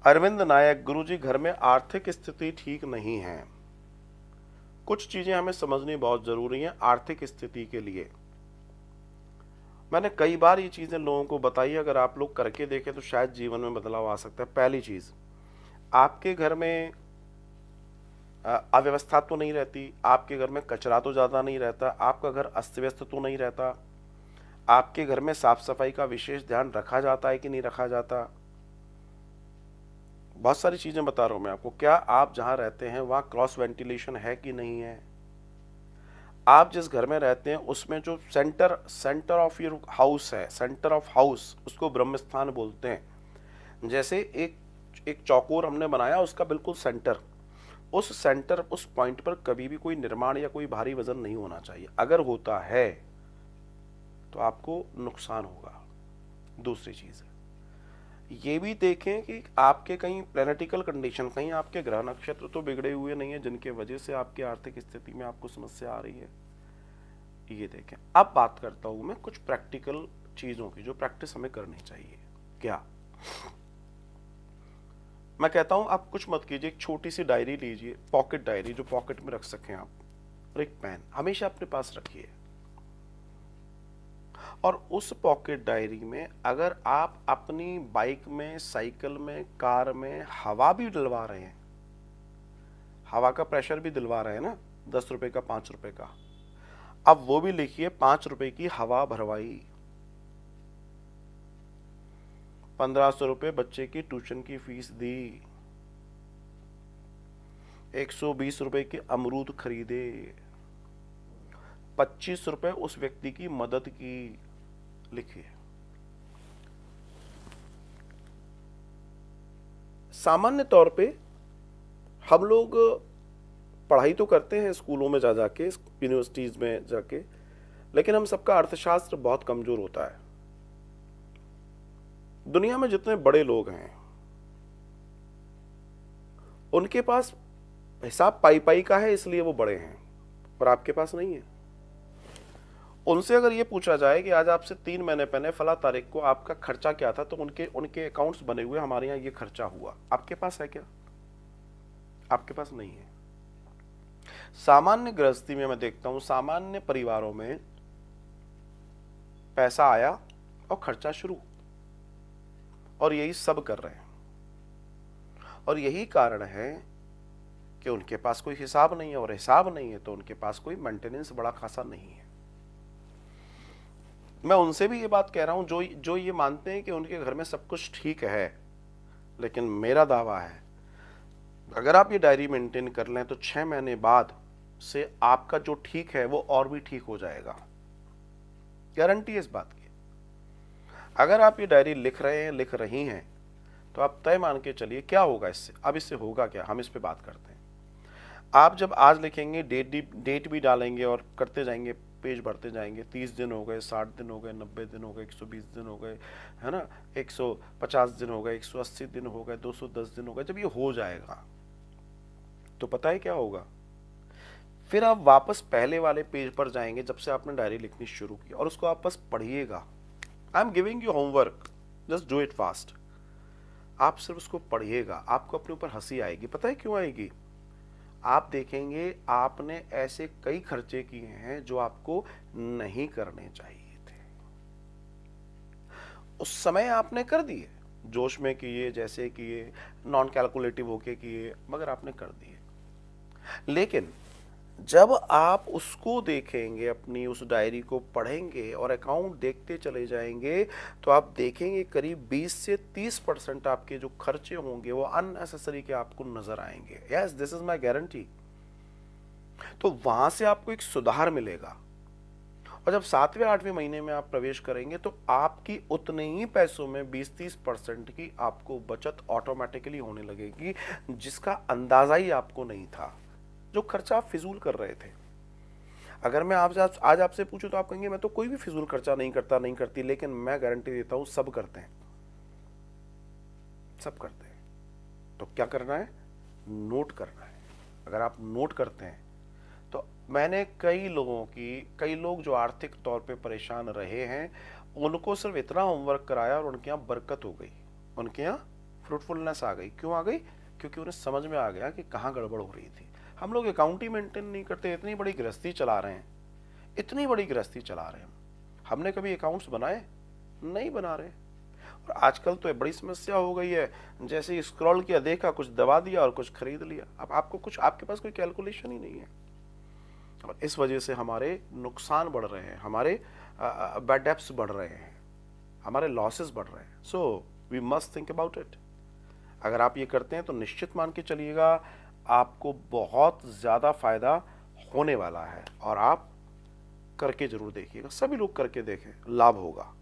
अरविंद नायक, गुरुजी घर में आर्थिक स्थिति ठीक नहीं है। कुछ चीजें हमें समझनी बहुत जरूरी है आर्थिक स्थिति के लिए। मैंने कई बार ये चीजें लोगों को बताई, अगर आप लोग करके देखें तो शायद जीवन में बदलाव आ सकता है। पहली चीज, आपके घर में अव्यवस्था तो नहीं रहती, आपके घर में कचरा तो ज्यादा नहीं रहता, आपका घर अस्त व्यस्त तो नहीं रहता, आपके घर में साफ सफाई का विशेष ध्यान रखा जाता है कि नहीं रखा जाता। बहुत सारी चीजें बता रहा हूं मैं आपको। क्या आप जहां रहते हैं वहां क्रॉस वेंटिलेशन है कि नहीं है? आप जिस घर में रहते हैं उसमें जो सेंटर ऑफ योर हाउस है, सेंटर ऑफ हाउस, उसको ब्रह्म स्थान बोलते हैं। जैसे एक चौकोर हमने बनाया, उसका बिल्कुल सेंटर, उस पॉइंट पर कभी भी कोई निर्माण या कोई भारी वजन नहीं होना चाहिए। अगर होता है तो आपको नुकसान होगा। दूसरी चीज है, ये भी देखें कि आपके कहीं प्लैनेटिकल कंडीशन, कहीं आपके ग्रह नक्षत्र तो बिगड़े हुए नहीं है जिनके वजह से आपकी आर्थिक स्थिति में आपको समस्या आ रही है। ये देखें। अब बात करता हूं मैं कुछ प्रैक्टिकल चीजों की जो प्रैक्टिस हमें करनी चाहिए। क्या मैं कहता हूं, आप कुछ मत कीजिए, एक छोटी सी डायरी लीजिए, पॉकेट डायरी जो पॉकेट में रख सकें आप, और एक पेन हमेशा अपने पास रखिए। और उस पॉकेट डायरी में अगर आप अपनी बाइक में, साइकिल में, कार में हवा भी डलवा रहे हैं, हवा का प्रेशर भी दिलवा रहे हैं ना, 10 रुपए का, 5 रुपए का, अब वो भी लिखिए 5 रुपए की हवा भरवाई, 1500 रुपए बच्चे की ट्यूशन की फीस दी, 120 रुपए के अमरूद खरीदे, 25 रुपए उस व्यक्ति की मदद की। लिखिए। सामान्य तौर पे हम लोग पढ़ाई तो करते हैं स्कूलों में जा जाके, यूनिवर्सिटीज में जाके, लेकिन हम सबका अर्थशास्त्र बहुत कमजोर होता है। दुनिया में जितने बड़े लोग हैं उनके पास हिसाब पाई पाई का है, इसलिए वो बड़े हैं, पर आपके पास नहीं है। उनसे अगर ये पूछा जाए कि आज आपसे 3 महीने पहले फला तारीख को आपका खर्चा क्या था, तो उनके अकाउंट्स बने हुए, हमारे यहाँ ये खर्चा हुआ। आपके पास है क्या? आपके पास नहीं है। सामान्य गृहस्थी में मैं देखता हूं, सामान्य परिवारों में पैसा आया और खर्चा शुरू, और यही सब कर रहे हैं। और यही कारण है कि उनके पास कोई हिसाब नहीं है, और हिसाब नहीं है तो उनके पास कोई मेंटेनेंस बड़ा खासा नहीं है। मैं उनसे भी ये बात कह रहा हूं जो ये मानते हैं कि उनके घर में सब कुछ ठीक है, लेकिन मेरा दावा है अगर आप ये डायरी मेंटेन कर लें तो 6 महीने बाद से आपका जो ठीक है वो और भी ठीक हो जाएगा। गारंटी है इस बात की। अगर आप ये डायरी लिख रहे हैं, लिख रही हैं, तो आप तय मान के चलिए क्या होगा इससे। अब इससे होगा क्या, हम इस पे बात करते हैं। आप जब आज लिखेंगे, डेट भी डालेंगे और करते जाएंगे, पेज भरते जाएंगे, 30 दिन हो गए, 60 दिन हो गए, 90 दिन हो गए, 120 दिन हो गए, है ना, 150 दिन हो गए, 180 दिन हो गए, 210 दिन हो गए। जब ये हो जाएगा तो पता है क्या होगा, फिर आप वापस पहले वाले पेज पर जाएंगे जब से आपने डायरी लिखनी शुरू की, और उसको आप बस पढ़िएगा। I am giving you homework, just do it fast. आप सिर्फ उसको पढ़िएगा, आपको अपने ऊपर हंसी आएगी। पता है क्यों आएगी? आप देखेंगे आपने ऐसे कई खर्चे किए हैं जो आपको नहीं करने चाहिए थे, उस समय आपने कर दिए, जोश में किए, जैसे किए, नॉन कैलकुलेटिव होके किए, मगर आपने कर दिए। लेकिन जब आप उसको देखेंगे, अपनी उस डायरी को पढ़ेंगे और अकाउंट देखते चले जाएंगे, तो आप देखेंगे करीब 20 से 30% आपके जो खर्चे होंगे वो अननेसेसरी के आपको नजर आएंगे। Yes, this is my guarantee. तो वहां से आपको एक सुधार मिलेगा, और जब 7वें 8वें महीने में आप प्रवेश करेंगे तो आपकी उतने ही पैसों में 20-30% की आपको बचत ऑटोमेटिकली होने लगेगी, जिसका अंदाजा ही आपको नहीं था, जो खर्चा आप फिजूल कर रहे थे। अगर मैं आज आपसे पूछूं तो आप कहेंगे मैं तो कोई भी फिजूल खर्चा नहीं करता, नहीं करती, लेकिन मैं गारंटी देता हूं सब करते हैं, सब करते हैं। तो क्या करना है? नोट करना है। अगर आप नोट करते हैं तो मैंने कई लोग जो आर्थिक तौर पे परेशान रहे हैं, उनको सिर्फ इतना होमवर्क कराया और उनके यहाँ बरकत हो गई, उनके यहाँ फ्रूटफुलनेस आ गई। क्यों आ गई? क्योंकि उन्हें समझ में आ गया कि कहाँ गड़बड़ हो रही थी। हम लोग अकाउंट ही मेंटेन नहीं करते, इतनी बड़ी गृहस्थी चला रहे हैं, इतनी बड़ी गृहस्थी चला रहे हैं। हमने कभी अकाउंट्स बनाए? नहीं बना रहे। और आजकल तो बड़ी समस्या हो गई है, जैसे ही स्क्रॉल किया, देखा, कुछ दबा दिया और कुछ खरीद लिया। अब आपको कुछ, आपके पास कोई कैलकुलेशन ही नहीं है। और इस वजह से हमारे नुकसान बढ़ रहे हैं, हमारे बैड डेब्ट्स बढ़ रहे हैं, हमारे लॉसेस बढ़ रहे हैं। So we must think about it. अगर आप ये करते हैं तो निश्चित मान के चलिएगा आपको बहुत ज़्यादा फायदा होने वाला है, और आप करके जरूर देखिएगा। सभी लोग करके देखें, लाभ होगा।